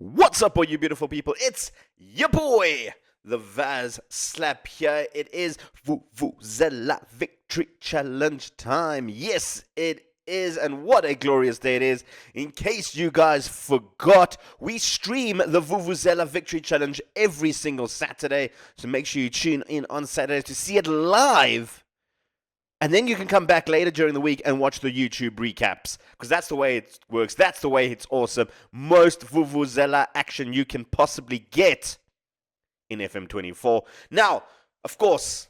What's up, all you beautiful people? It's your boy, the Vaz Slap here. It is Vuvuzela Victory Challenge time. Yes, it is, and what a glorious day it is. In case you guys forgot, we stream the Vuvuzela Victory Challenge every single Saturday, so make sure you tune in on Saturdays to see it live. And then you can come back later during the week and watch the YouTube recaps. Because that's the way it works. That's the way it's awesome. Most Vuvuzela action you can possibly get in FM24. Now, of course,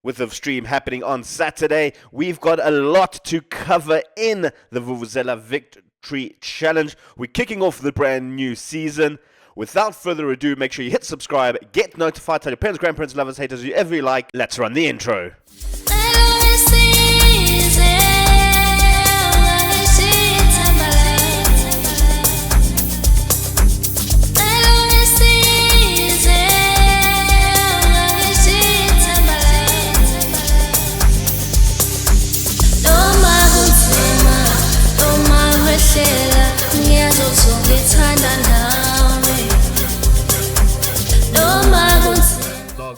with the stream happening on Saturday, we've got a lot to cover in the Vuvuzela Victory Challenge. We're kicking off the brand new season. Without further ado, make sure you hit subscribe, get notified, tell your parents, grandparents, lovers, haters, whoever you like. Let's run the intro.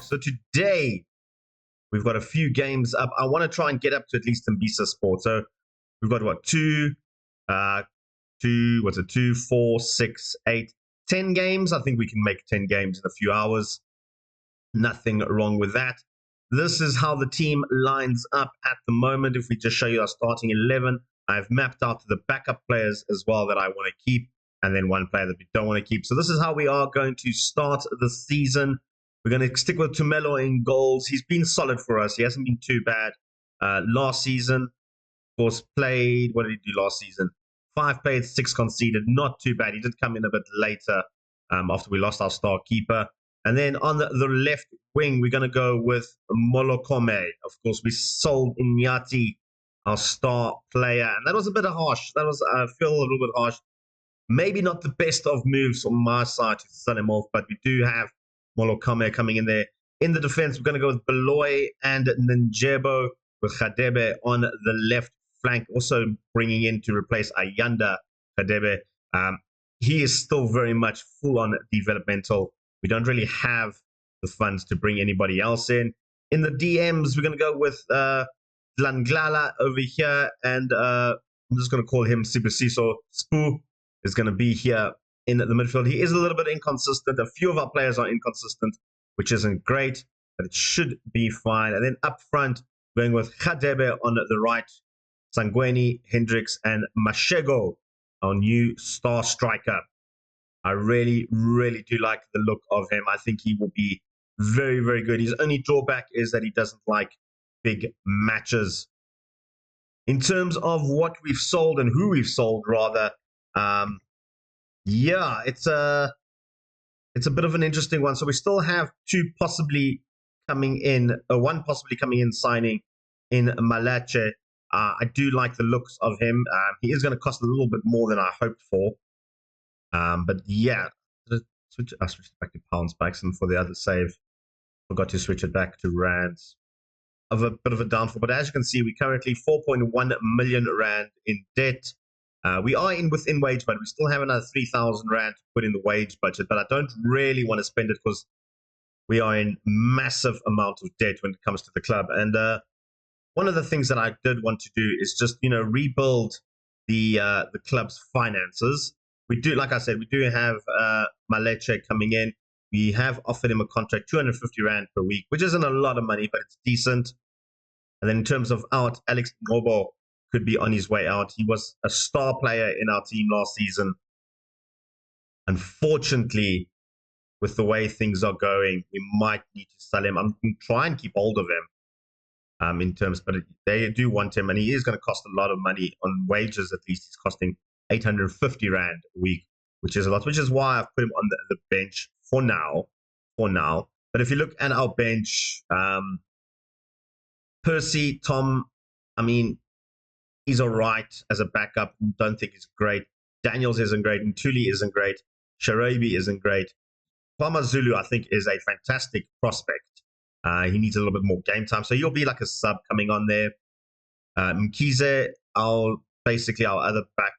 So today, we've got a few games up. I want to try and get up to at least Mbisa Sport. So we've got what, 2, 4, 6, 8, 10 games. I think we can make 10 games in a few hours. Nothing wrong with that. This is how the team lines up at the moment. If we just show you our starting 11, I've mapped out the backup players as well that I want to keep, and then one player that we don't want to keep. So this is how we are going to start the season. We're going to stick with Tumelo in goals. He's been solid for us. He hasn't been too bad. Last season, of course, played, what did he do last season? 5 played, 6 conceded. Not too bad. He did come in a bit later after we lost our star keeper. And then on the left wing, we're going to go with Molokome. Of course, we sold Inyati, our star player. And that was a bit harsh. That was, I feel, a little bit harsh. Maybe not the best of moves on my side to sell him off, but we do have Molokame coming in there. In the defense, we're going to go with Beloy and Njebo with Khadebe on the left flank, also bringing in to replace Ayanda Khadebe. He is still very much full-on developmental. We don't really have the funds to bring anybody else in. In the DMs, we're going to go with Dlanglala over here, and I'm just going to call him Sibusiso. Spoo is going to be here in the midfield. He is a little bit inconsistent. A few of our players are inconsistent, which isn't great, but it should be fine. And then up front, going with Khadebe on the right, Sangweni, Hendricks, and Mashego, our new star striker. I really, really do like the look of him. I think he will be very, very good. His only drawback is that he doesn't like big matches. In terms of what we've sold and who we've sold, rather, yeah, it's a bit of an interesting one. So we still have one possibly coming in signing in Malache. I do like the looks of him. He is going to cost a little bit more than I hoped for. But yeah, I switched it back to pounds backs, and for the other save, forgot to switch it back to rands. Of a bit of a downfall, but as you can see, we're currently 4.1 million rand in debt. We are within wage budget. We still have another 3,000 rand to put in the wage budget, but I don't really want to spend it because we are in massive amount of debt when it comes to the club. And one of the things that I did want to do is just rebuild the club's finances. We do, like I said, we do have Maleche coming in. We have offered him a contract, 250 rand per week, which isn't a lot of money, but it's decent. And then in terms of out, Alex Ngobo could be on his way out. He was a star player in our team last season. Unfortunately, with the way things are going, we might need to sell him. I'm going to try and keep hold of him in terms, but they do want him, and he is going to cost a lot of money on wages. At least he's costing 850 rand a week, which is a lot, which is why I've put him on the bench for now. But if you look at our bench, Percy, Tom, I mean, he's all right as a backup. Don't think he's great. Daniels isn't great. Ntuli isn't great. Sharabi isn't great. Zulu, I think, is a fantastic prospect. He needs a little bit more game time. So he'll be like a sub coming on there. Mkize, our other back,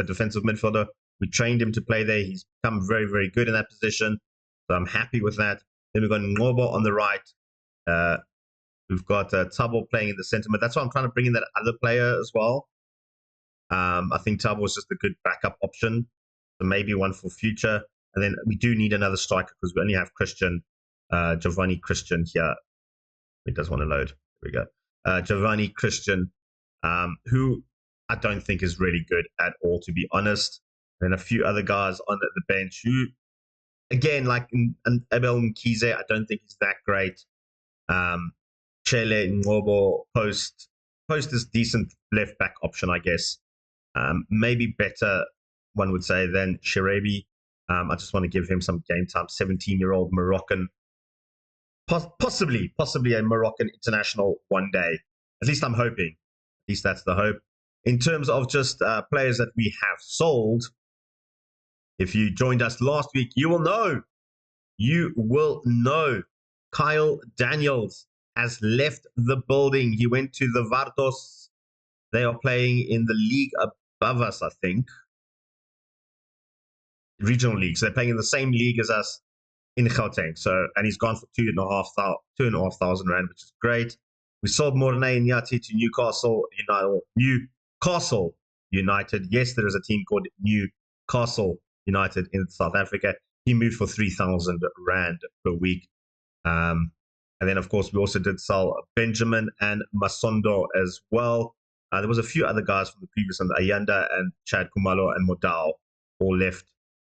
defensive midfielder. We trained him to play there. He's become very, very good in that position. So I'm happy with that. Then we've got Ngobo on the right. We've got Tabo playing in the center. But that's why I'm trying to bring in that other player as well. I think Tabo is just a good backup option. So maybe one for future. And then we do need another striker because we only have Giovanni Christian here. It does want to load. Here we go. Giovanni Christian, who I don't think is really good at all, to be honest. And a few other guys on the bench who, again, like Abel Mkize, I don't think he's that great. Chele Ngobo post is decent left back option, I guess. Maybe better, one would say, than Shirabi. I just want to give him some game time. 17-year-old Moroccan, possibly a Moroccan international one day. At least I'm hoping. At least that's the hope. In terms of just players that we have sold, if you joined us last week, you will know Kyle Daniels has left the building. He went to the Vartos. They are playing in the league above us, I think. Regional league. So they're playing in the same league as us in Gauteng. So, and he's gone for 2,500 rand, which is great. We sold Mornay Nyati to Newcastle United. Yes, there is a team called Newcastle United in South Africa. He moved for 3,000 rand per week. And then, of course, we also did sell Benjamin and Masondo as well. There was a few other guys from the previous one, Ayanda and Chad Kumalo and Modal, all left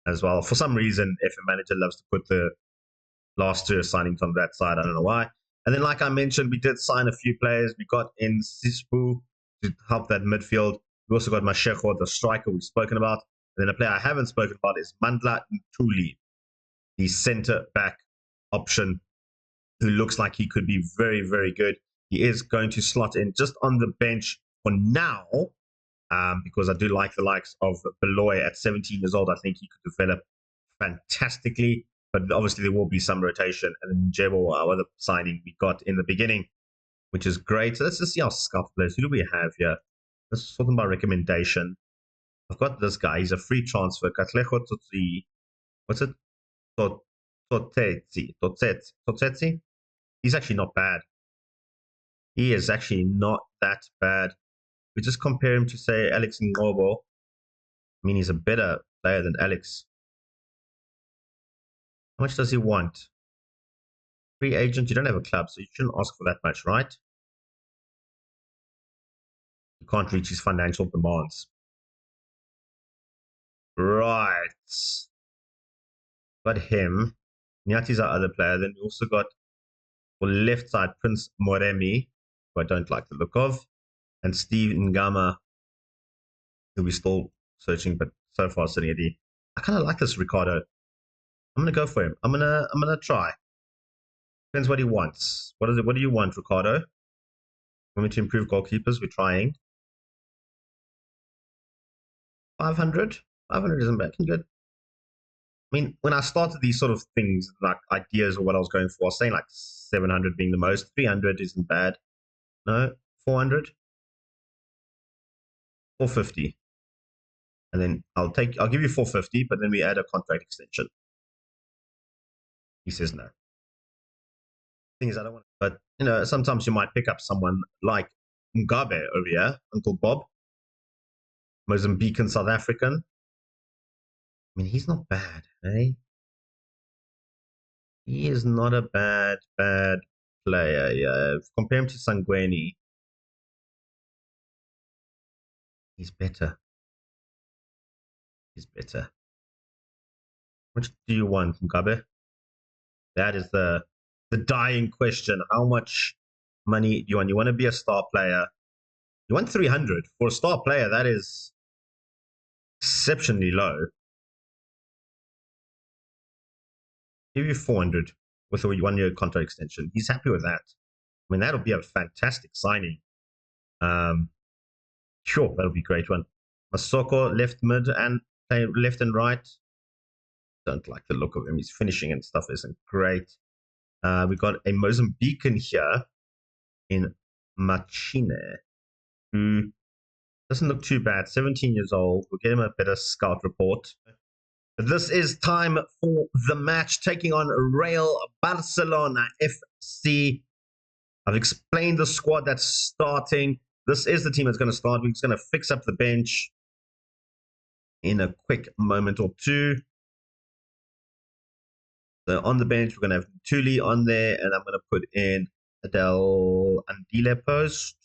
as well. For some reason, FM Manager loves to put the last two signings on that side. I don't know why. And then, like I mentioned, we did sign a few players. We got in Sisbu to help that midfield. We also got Mashego, the striker we've spoken about. And then a player I haven't spoken about is Mandla Ntuli, the centre-back option, who looks like he could be very, very good. He is going to slot in just on the bench for now, because I do like the likes of Beloy at 17 years old. I think he could develop fantastically, but obviously there will be some rotation. And then Jebo, our other signing we got in the beginning, which is great. So let's just see our scout players. Who do we have here? Let's sort them by recommendation. I've got this guy. He's a free transfer. Katlejo Tutsi. What's it? Totetsi. He's actually not bad. He is actually not that bad. We just compare him to, say, Alex Ngobo. I mean, he's a better player than Alex. How much does he want? Free agent. You don't have a club, so you shouldn't ask for that much, right? You can't reach his financial demands. Right. Got him. Nyati's our other player. Then we also got, for left side, Prince Moremi, who I don't like the look of, and Steve Ngama, who we're still searching, but so far sitting at D. I kind of like this Ricardo. I'm gonna go for him. I'm gonna try. Depends what he wants. What is it? What do you want, Ricardo? Want me to improve goalkeepers? We're trying. 500. 500 isn't bad. Good. I mean, when I started these sort of things, like ideas or what I was going for, I was saying like 700 being the most. 300 isn't bad. No, 400. 450. And then I'll give you 450, but then we add a contract extension. He says no. Thing is, I don't want to, but sometimes you might pick up someone like Mugabe over here, Uncle Bob, Mozambican South African. I mean, he's not bad, eh? He is not a bad player. Yeah, compare him to Sangweni. He's better. He's better. How much do you want, Mugabe? That is the dying question. How much money do you want? You want to be a star player. You want 300 for a star player. That is exceptionally low. Give you 400 with a 1-year contract extension. He's happy with that. I mean, that'll be a fantastic signing. Sure, that'll be a great one. Masoko, left mid and left and right. Don't like the look of him. His finishing and stuff isn't great. We got a Mozambican here in Machine, who Doesn't look too bad. 17 years old. We'll get him a better scout report. But this is time for the match, taking on Real Barcelona FC. I've explained the squad that's starting. This is the team that's going to start. We're just going to fix up the bench in a quick moment or two. So on the bench, we're going to have Tuli on there, and I'm going to put in Adel Andile post.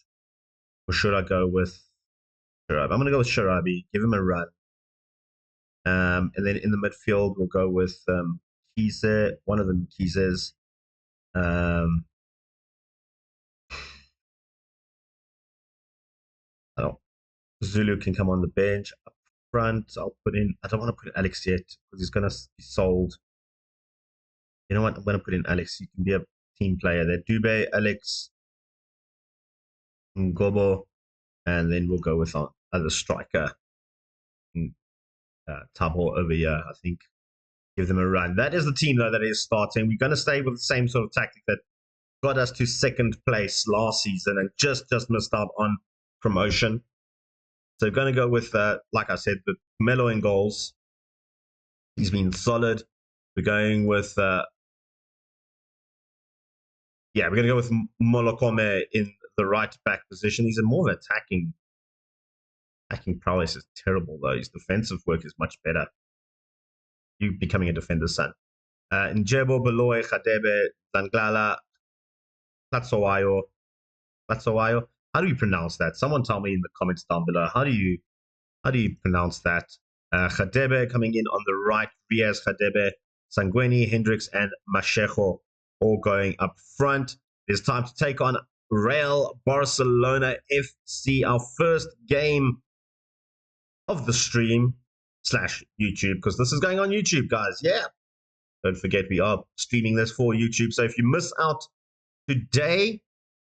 Or should I go with Sharabi? I'm going to go with Sharabi. Give him a run. And then in the midfield, we'll go with Kiese, one of the Kieses. Oh, Zulu can come on the bench. Up front, I'll put in, I don't want to put in Alex yet because he's going to be sold. You know what? I'm going to put in Alex. He can be a team player there. Dube, Alex, Ngobo, and then we'll go with our other striker, Tabo over here, I think. Give them a run. That is the team, though, that is starting. We're going to stay with the same sort of tactic that got us to second place last season and just missed out on promotion. So we're going to go with, like I said, the Melo in goals. He's been solid. We're going with, we're going to go with Molokome in the right back position. He's a more of attacking prowess is terrible, though. His defensive work is much better. You becoming a defender, son. Njebo, Beloy, Khadebe, Zanglala, Platsowayo. How do you pronounce that? Someone tell me in the comments down below. How do you pronounce that? Khadebe coming in on the right. Riaz, Khadebe, Sangweni, Hendricks, and Mashejo all going up front. It's time to take on Real Barcelona FC, our first game of the stream / YouTube, because this is going on YouTube, guys. Yeah. Don't forget, we are streaming this for YouTube. So if you miss out today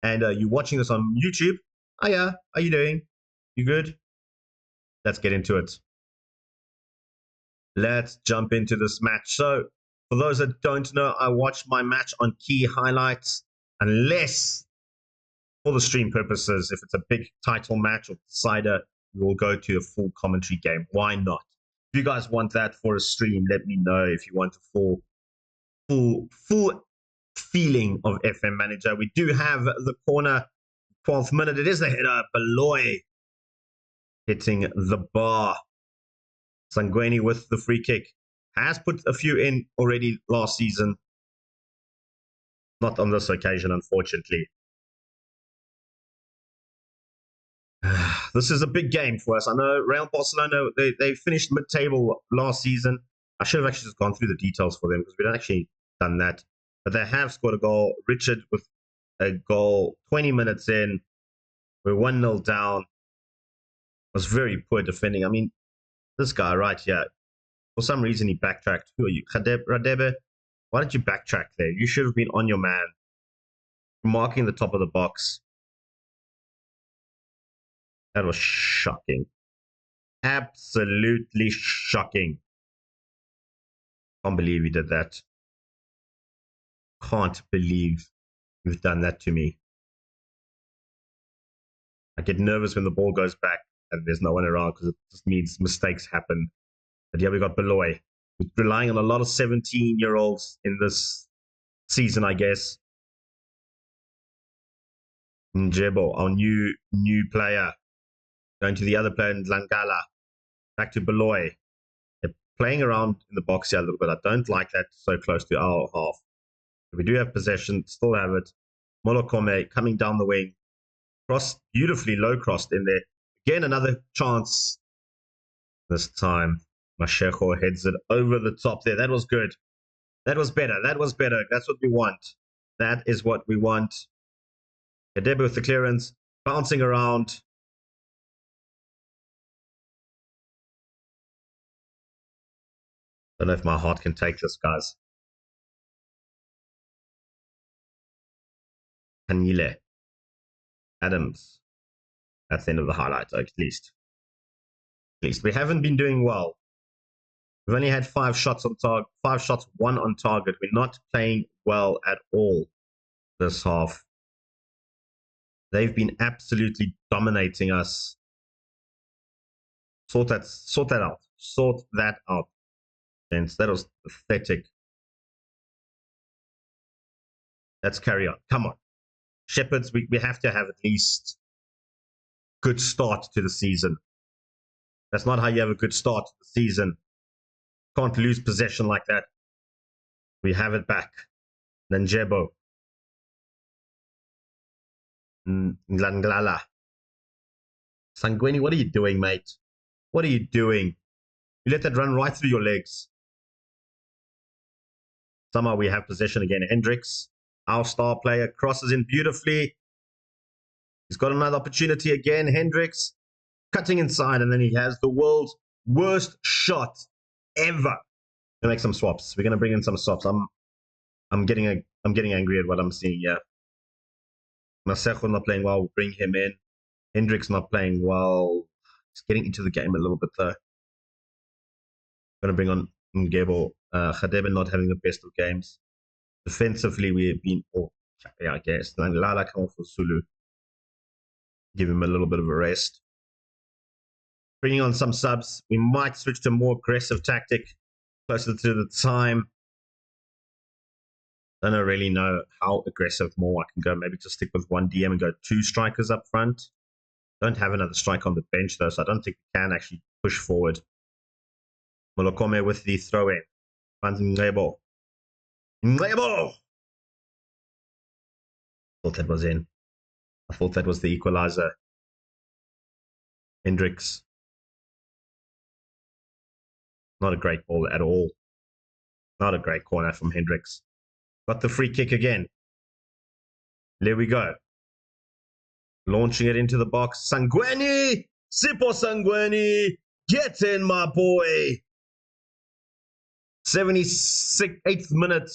and you're watching this on YouTube, hiya, how you doing? You good? Let's get into it. Let's jump into this match. So for those that don't know, I watch my match on key highlights, unless for the stream purposes, if it's a big title match or decider, we will go to a full commentary game. Why not? If you guys want that for a stream, let me know. If you want a full feeling of FM Manager, we do have the corner, 12th minute. It is the header. Beloy hitting the bar. Sangweni with the free kick. Has put a few in already last season. Not on this occasion, unfortunately. This is a big game for us. I know Real Barcelona, they finished mid-table last season. I should have actually just gone through the details for them because we don't actually done that. But they have scored a goal. Richard with a goal 20 minutes in. We're 1-0 down. Was very poor defending. I mean, this guy right here, for some reason he backtracked. Who are you? Radebe? Why did you backtrack there? You should have been on your man. Marking the top of the box. That was shocking. Absolutely shocking. Can't believe he did that. Can't believe you've done that to me. I get nervous when the ball goes back and there's no one around because it just means mistakes happen. But yeah, we got Beloy. We're relying on a lot of 17-year-olds in this season, I guess. Njebo, our new player. Going to the other player in Langala. Back to Beloy. They're playing around in the box here a little bit. I don't like that so close to our half. We do have possession, still have it. Molokome coming down the wing. Cross, beautifully low crossed in there. Again, another chance. This time, Mashejo heads it over the top there. That was good. That was better. That was better. That's what we want. That is what we want. Kadebe with the clearance. Bouncing around. Don't know if my heart can take this, guys. Kanile. Adams. That's the end of the highlight, at least. At least we haven't been doing well. We've only had 5 shots on target, 5 shots, 1 on target. We're not playing well at all this half. They've been absolutely dominating us. Sort that out. Sort that out. Gents, that was pathetic. Let's carry on. Come on. Shepherds, we have to have at least good start to the season. That's not how you have a good start to the season. Can't lose possession like that. We have it back. Nanjebo. Nglala. Sangweni, what are you doing, mate? What are you doing? You let that run right through your legs. Somehow we have possession again. Hendricks, our star player, crosses in beautifully. He's got another opportunity again. Hendricks cutting inside, and then he has the world's worst shot ever. To make some swaps. We're going to bring in some swaps. I'm getting angry at what I'm seeing here. Masejo not playing well. We'll bring him in. Hendricks not playing well. He's getting into the game a little bit though. Going to bring on Ngebo. Khadebe not having the best of games. Defensively, we have been, I guess. Lala come off for Sulu. Give him a little bit of a rest. Bringing on some subs. We might switch to a more aggressive tactic closer to the time. I don't really know how aggressive more I can go. Maybe just stick with one DM and go 2 strikers up front. Don't have another striker on the bench though, so I don't think we can actually push forward. Molokome with the throw in. Finds Ngebo. Ngebo! Thought that was in. I thought that was the equalizer. Hendricks. Not a great ball at all. Not a great corner from Hendricks. Got the free kick again. There we go. Launching it into the box. Sangweni! Sipho Sangweni! Get in, my boy! 78th minute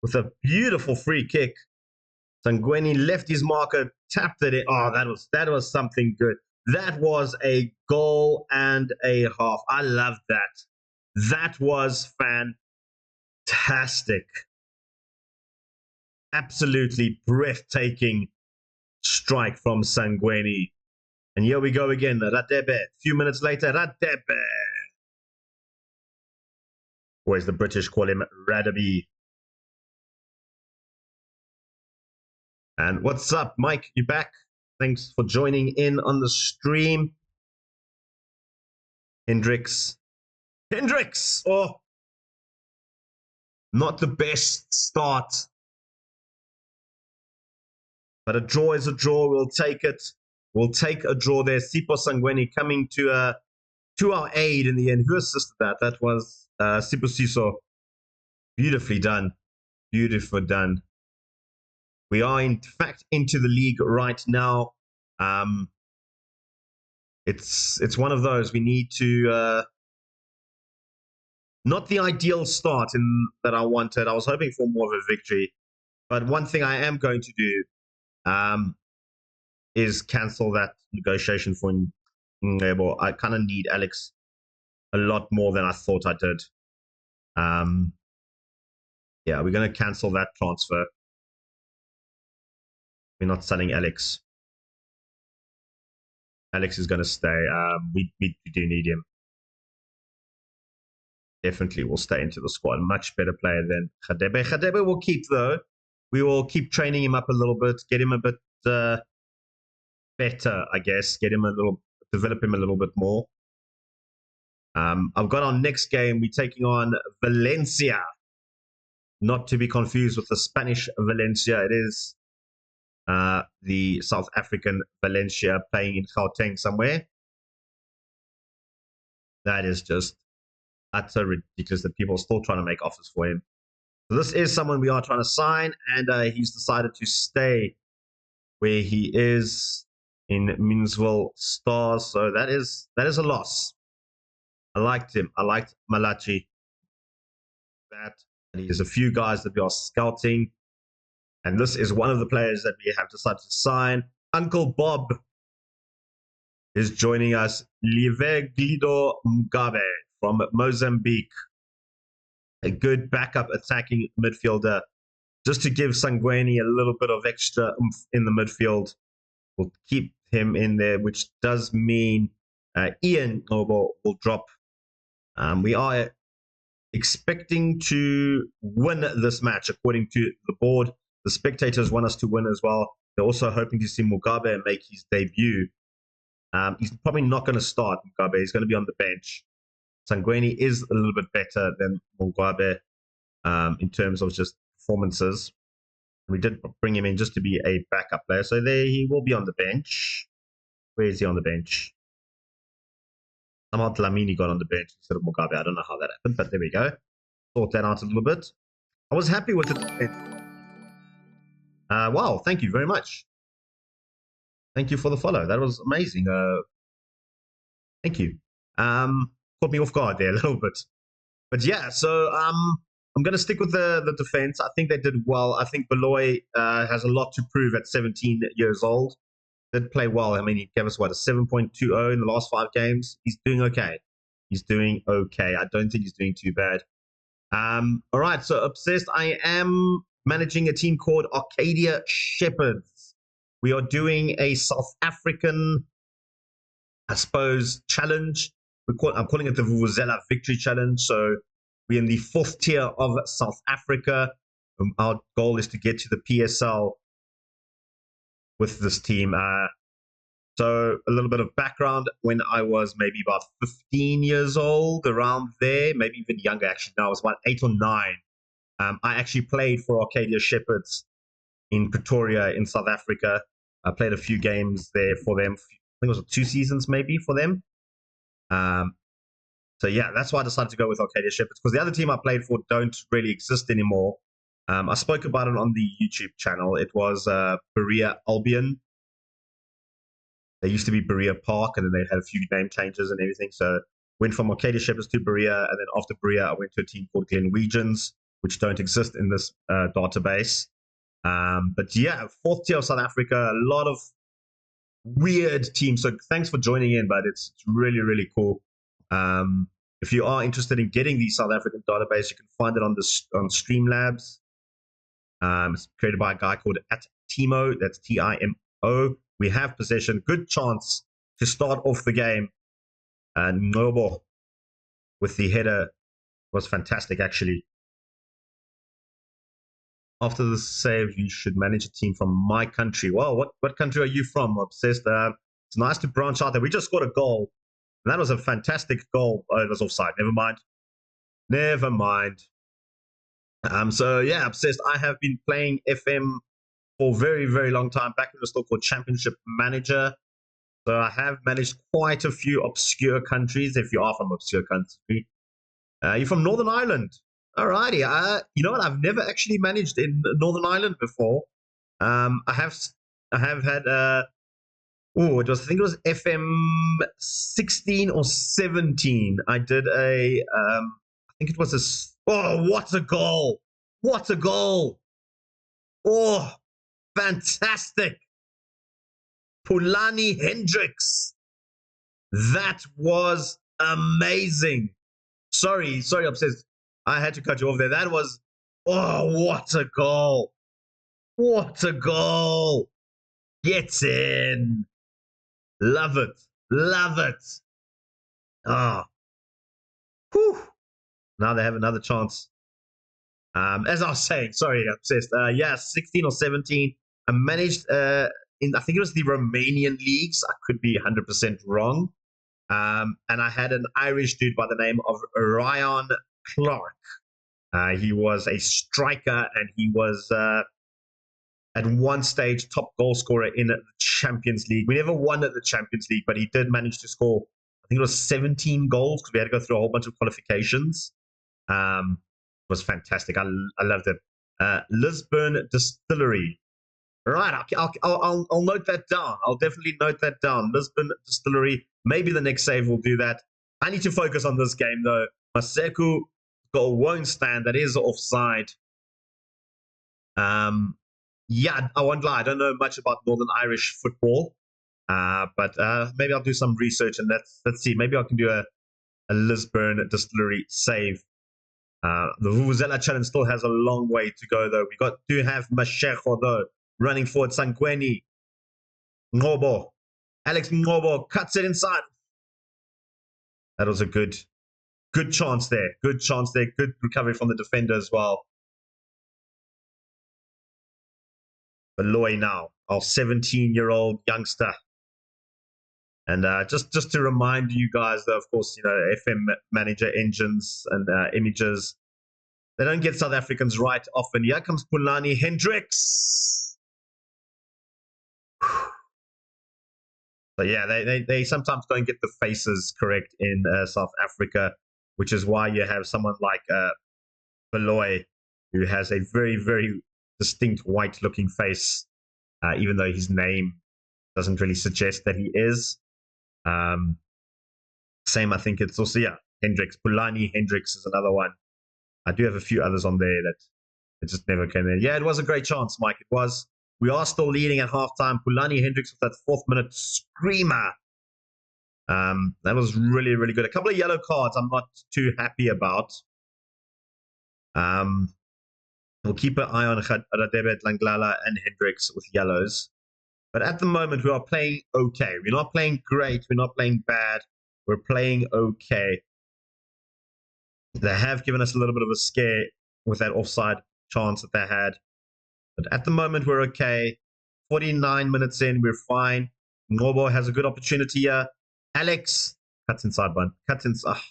with a beautiful free kick. Sangweni left his marker, tapped it in. Oh, that was something good. That was a goal and a half. I love that. That was fantastic. Absolutely breathtaking strike from Sangweni. And here we go again. Radebe. A few minutes later, Radebe. Or as the British call him, Radaby. And what's up, Mike? You back? Thanks for joining in on the stream. Hendricks. Hendricks! Oh, not the best start. But a draw is a draw. We'll take it. We'll take a draw there. Sipho Sangweni coming to our aid in the end. Who assisted that? That was Sibusiso. Beautifully done. Beautifully done. We are, in fact, into the league right now. It's one of those. We need to... not the ideal start that I wanted. I was hoping for more of a victory. But one thing I am going to do is cancel that negotiation for Ngebo. I kind of need Alex a lot more than I thought I did. Yeah, we're going to cancel that transfer. We're not selling Alex. Alex is going to stay. We do need him. Definitely will stay into the squad. Much better player than Khadebe. Khadebe will keep, though. We will keep training him up a little bit, get him a bit better, I guess. Develop him a little bit more. I've got our next game. We're taking on Valencia. Not to be confused with the Spanish Valencia. It is the South African Valencia playing in Gauteng somewhere. That is just utter ridiculous that people are still trying to make offers for him. So this is someone we are trying to sign, and he's decided to stay where he is in Minsville Stars. So that is a loss. I liked him. I liked Malachi. There's a few guys that we are scouting, and this is one of the players that we have decided to sign. Uncle Bob is joining us. Live Guido Mugabe from Mozambique. A good backup attacking midfielder. Just to give Sangweni a little bit of extra oomph in the midfield. We'll keep him in there, which does mean Ian Noble will drop. We are expecting to win this match according to the board. The spectators want us to win as well. They're also hoping to see Mugabe make his debut. He's probably not going to start, Mugabe. He's going to be on the bench. Sangweni is a little bit better than Mugabe in terms of just performances. We did bring him in just to be a backup player. So there he will be on the bench. Where is he on the bench? Somehow Dlamini got on the bench instead of Mugabe. I don't know how that happened, but there we go. Sort that out a little bit. I was happy with it. Wow, thank you very much. Thank you for the follow. That was amazing. Thank you. Caught me off guard there a little bit. But yeah, so I'm going to stick with the defense. I think they did well. I think Beloy has a lot to prove at 17 years old. Did play well. I mean, he gave us, what, a 7.20 in the last 5 games? He's doing okay. He's doing okay. I don't think he's doing too bad. All right, so Obsessed, I am managing a team called Arcadia Shepherds. We are doing a South African, I suppose, challenge. I'm calling it the Vuvuzela Victory Challenge. So we're in the 4th tier of South Africa. Our goal is to get to the PSL with this team. So a little bit of background. When I was maybe about 15 years old, around there, maybe even younger actually, now I was about 8 or 9. I actually played for Arcadia Shepherds in Pretoria in South Africa. I played a few games there for them. I think it was 2 seasons maybe for them. So yeah, that's why I decided to go with Arcadia Shepherds, because the other team I played for don't really exist anymore. I spoke about it on the YouTube channel. It was Berea Albion. They used to be Berea Park, and then they had a few name changes and everything. So went from Arcadia Shepherds to Berea, and then after Berea, I went to a team called Glenwegians, which don't exist in this database. But yeah, 4th tier of South Africa, a lot of weird teams. So thanks for joining in, but it's really, really cool. If you are interested in getting the South African database, you can find it on Streamlabs. It's created by a guy called @Timo. That's Timo. We have possession. Good chance to start off the game. Noble with the header was fantastic, actually. After the save, you should manage a team from my country. Well, what country are you from, Obsessed? It's nice to branch out there. We just scored a goal. And that was a fantastic goal. Oh, it was offside. Never mind. Never mind. So yeah, Obsessed, I have been playing FM for a very, very long time. Back when it was still called Championship Manager. So I have managed quite a few obscure countries, if you are from obscure country. You're from Northern Ireland. Alrighty. You know what? I've never actually managed in Northern Ireland before. I have had I think it was FM 16 or 17. I did I think it was what a goal! What a goal! Oh, fantastic! Pulani Hendricks. That was amazing. Sorry, Obsessed. I had to cut you off there. That was, what a goal. What a goal. Gets in. Love it. Love it. Whew. Now they have another chance. As I was saying, sorry, Obsessed. 16 or 17. I managed I think it was the Romanian leagues. I could be 100% wrong. And I had an Irish dude by the name of Ryan Clark. He was a striker, and he was at one stage top goal scorer in the Champions League. We never won at the Champions League, but he did manage to score, I think it was 17 goals, because we had to go through a whole bunch of qualifications. It was fantastic. I loved it. Lisbon Distillery. Right, I'll note that down. I'll definitely note that down. Lisbon Distillery. Maybe the next save will do that. I need to focus on this game, though. Maseku goal won't stand. That is offside. Yeah, I won't lie. I don't know much about Northern Irish football, but maybe I'll do some research, and let's see. Maybe I can do a Lisbon Distillery save. The Vuvuzela challenge still has a long way to go, though. We got to have Mashego, though, running forward. Sangweni, Ngobo, Alex Ngobo cuts it inside. That was a good chance there. Good chance there. Good recovery from the defender as well. Aloy now, our 17-year-old youngster. And just to remind you guys, though, of course, FM manager engines and images, they don't get South Africans right often. Here comes Pulani Hendricks. So yeah, they sometimes don't get the faces correct in South Africa, which is why you have someone like Beloy, who has a very, very distinct white-looking face, even though his name doesn't really suggest that he is. Same, I think it's also, Hendricks. Pulani Hendricks is another one. I do have a few others on there that it just never came in. Yeah, it was a great chance, Mike. It was. We are still leading at halftime. Pulani Hendricks with that 4th minute screamer. That was really, really good. A couple of yellow cards I'm not too happy about. We'll keep an eye on Radebe, Langlala, and Hendricks with yellows. But at the moment, we are playing okay. We're not playing great. We're not playing bad. We're playing okay. They have given us a little bit of a scare with that offside chance that they had. But at the moment, we're okay. 49 minutes in, we're fine. Ngobo has a good opportunity here. Alex cuts inside one. Cuts inside.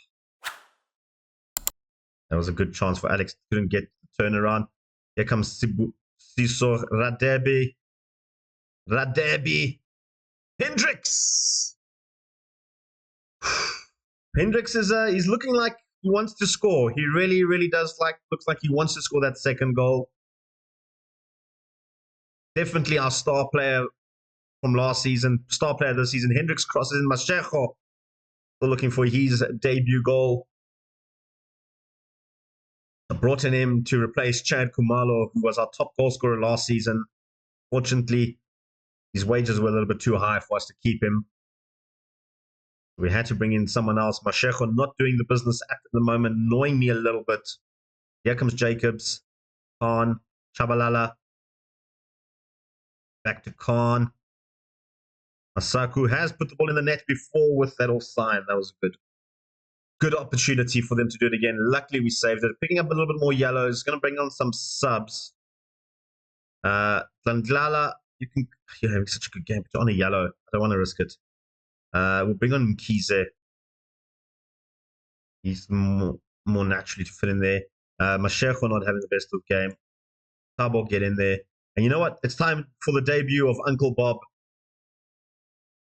That was a good chance for Alex. Couldn't get the turnaround. Here comes Siso Radebe. Hendricks. Hendricks is he's looking like he wants to score. He really, really does looks like he wants to score that second goal. Definitely our star player from last season, star player this season. Hendricks crosses in Mashego. Still looking for his debut goal. I brought in him to replace Chad Kumalo, who was our top goal scorer last season. Fortunately, his wages were a little bit too high for us to keep him. We had to bring in someone else. Mashego not doing the business at the moment, annoying me a little bit. Here comes Jacobs. Khan. Chabalala. Back to Khan. Asaku has put the ball in the net before with that offside. That was a good opportunity for them to do it again. Luckily, we saved it. Picking up a little bit more yellows. Going to bring on some subs. Langlala, you're having such a good game. Put on a yellow. I don't want to risk it. We'll bring on Mkize. He's more naturally to fit in there. Mashego not having the best of game. Tabo get in there. And you know what? It's time for the debut of Uncle Bob.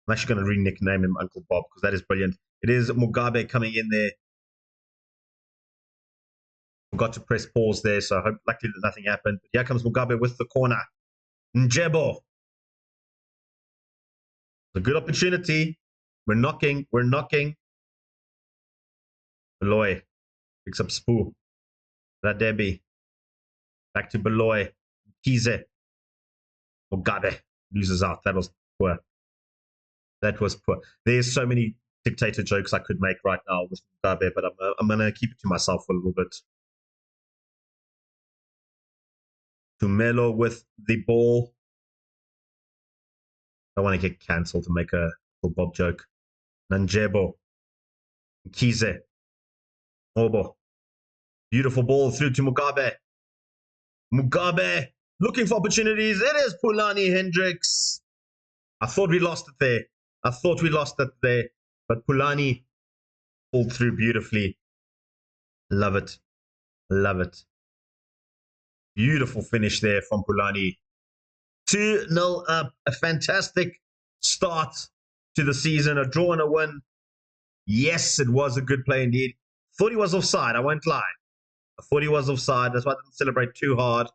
I'm actually going to re-nickname him Uncle Bob because that is brilliant. It is Mugabe coming in there. Forgot to press pause there, so I hope luckily that nothing happened. But here comes Mugabe with the corner. Njebo. It's a good opportunity. We're knocking. Beloy picks up Spoo. Radebi. Back to Beloy. Kize. Mugabe loses out. That was poor. There's so many dictator jokes I could make right now with Mugabe, but I'm going to keep it to myself for a little bit. Tumelo with the ball. I want to get cancelled to make a Bob joke. Nanjebo. Kize. Obo. Beautiful ball through to Mugabe. Mugabe looking for opportunities. It is Pulani Hendricks. I thought we lost it there. But Pulani pulled through beautifully. Love it. Beautiful finish there from Pulani. 2-0 up. A fantastic start to the season. A draw and a win. Yes, it was a good play indeed. Thought he was offside. I won't lie. I thought he was offside. That's why I didn't celebrate too hard.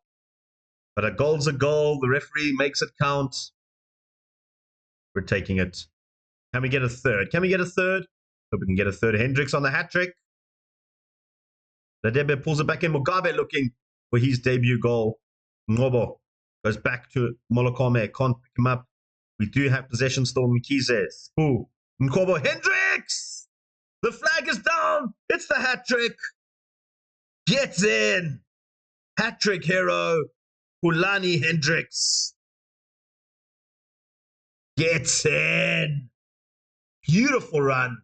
But a goal's a goal. The referee makes it count. We're taking it. Can we get a third? Hope we can get a third. Hendricks on the hat-trick. Radebe pulls it back in. Mugabe looking for his debut goal. Ngobo goes back to Molokome. Can't pick him up. We do have possession still. Mkize. Spoo. Nkobo. Hendricks! The flag is down. It's the hat-trick. Gets in. Hat-trick hero. Pulani Hendricks. Gets in. Beautiful run.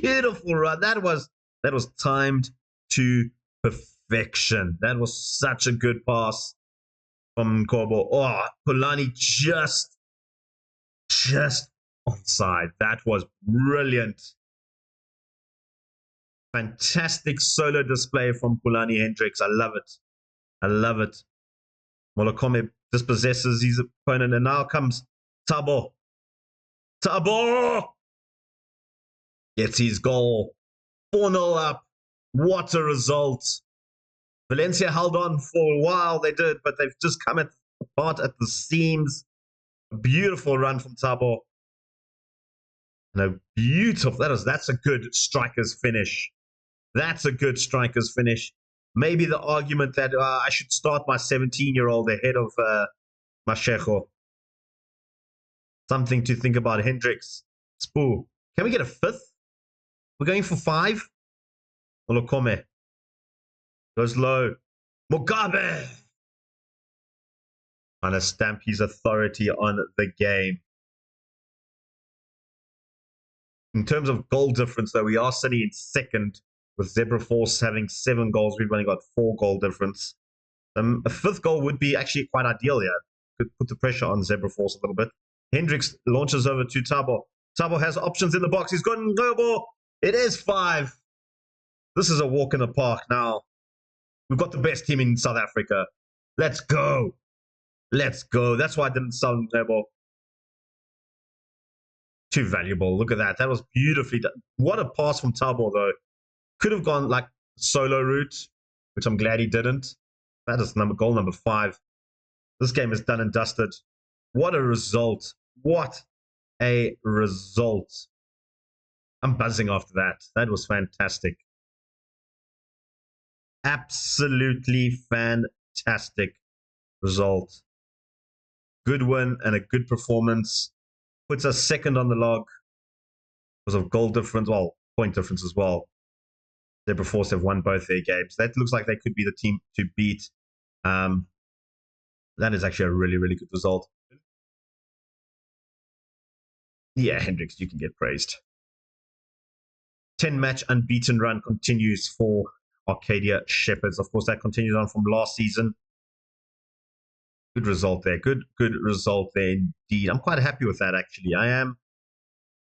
Beautiful run. That was timed to perfection. That was such a good pass from Kobo. Oh, Polani just onside. That was brilliant. Fantastic solo display from Polani Hendricks. I love it. I love it. Molokome dispossesses his opponent, and now comes Tabo. Tabo gets his goal. 4-0 up. What a result. Valencia held on for a while. They did, but they've just come apart at the seams. A beautiful run from Tabo. And a beautiful, that's a good striker's finish. That's a good striker's finish. Maybe the argument that I should start my 17-year-old ahead of Mashego. Something to think about. Hendricks. Spoo. Can we get a fifth? We're going for 5. Molokome. Goes low. Mugabe. Trying to stamp his authority on the game. In terms of goal difference, though, we are sitting in second with Zebra Force having 7 goals. We've only got 4 goal difference. A 5th goal would be actually quite ideal here. Could put the pressure on Zebra Force a little bit. Hendricks launches over to Tabo. Tabo has options in the box. He's got Ngobo. It is 5. This is a walk in the park now. We've got the best team in South Africa. Let's go. Let's go. That's why I didn't sell Ngobo. Too valuable. Look at that. That was beautifully done. What a pass from Tabo, though. Could have gone like solo route, which I'm glad he didn't. That is goal number 5. This game is done and dusted. What a result. What a result. I'm buzzing after that. That was fantastic. Absolutely fantastic result. Good win and a good performance. Puts us second on the log because of goal difference, well, point difference as well. Zebra Force have won both their games. That looks like they could be the team to beat. That is actually a really, really good result. Yeah, Hendricks, you can get praised. 10-match unbeaten run continues for Arcadia Shepherds. Of course, that continues on from last season. Good result there. Good result there indeed. I'm quite happy with that, actually. I am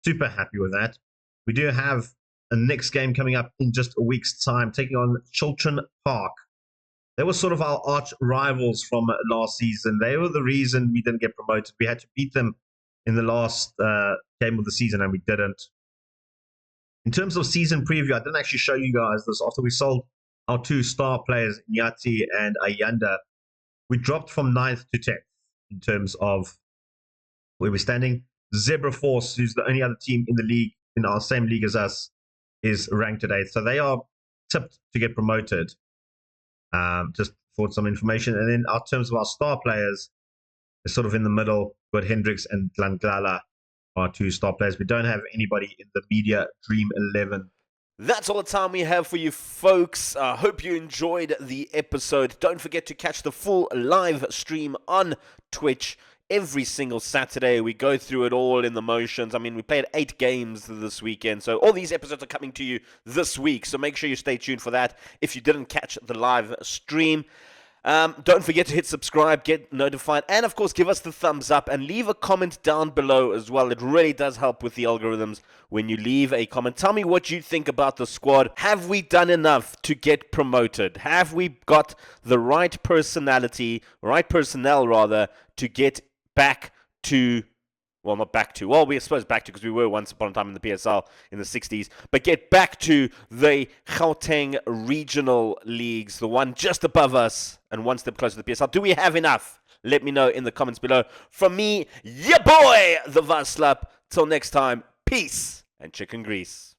super happy with that. We do have a next game coming up in just a week's time, taking on Chiltern Park. They were sort of our arch rivals from last season. They were the reason we didn't get promoted. We had to beat them in the last game of the season, and we didn't. In terms of season preview, I didn't actually show you guys this. After we sold our 2 star players, Nyati and Ayanda, we dropped from 9th to 10th in terms of where we're standing. Zebra Force, who's the only other team in the league, in our same league as us, is ranked at 8th. So they are tipped to get promoted. Just for some information. And in our terms of our star players, they're sort of in the middle. We've got Hendricks and Dlanglala, our 2 star players. We don't have anybody in the media Dream 11. That's all the time we have for you, folks. I hope you enjoyed the episode. Don't forget to catch the full live stream on Twitch every single Saturday. We go through it all in the motions. I mean, we played 8 games this weekend, so all these episodes are coming to you this week, so make sure you stay tuned for that if you didn't catch the live stream. Don't forget to hit subscribe, get notified, and of course give us the thumbs up and leave a comment down below as well. It really does help with the algorithms when you leave a comment. Tell me what you think about the squad. Have we done enough to get promoted? Have we got the right personality, right personnel rather, to get back to, well, not back to, well, we're supposed back to, because we were once upon a time in the PSL in the 60s, but get back to the Gauteng regional leagues, the one just above us and one step closer to the PSL. Do we have enough? Let me know in the comments below. From me, your boy, the Vaslap. Till next time, peace and chicken grease.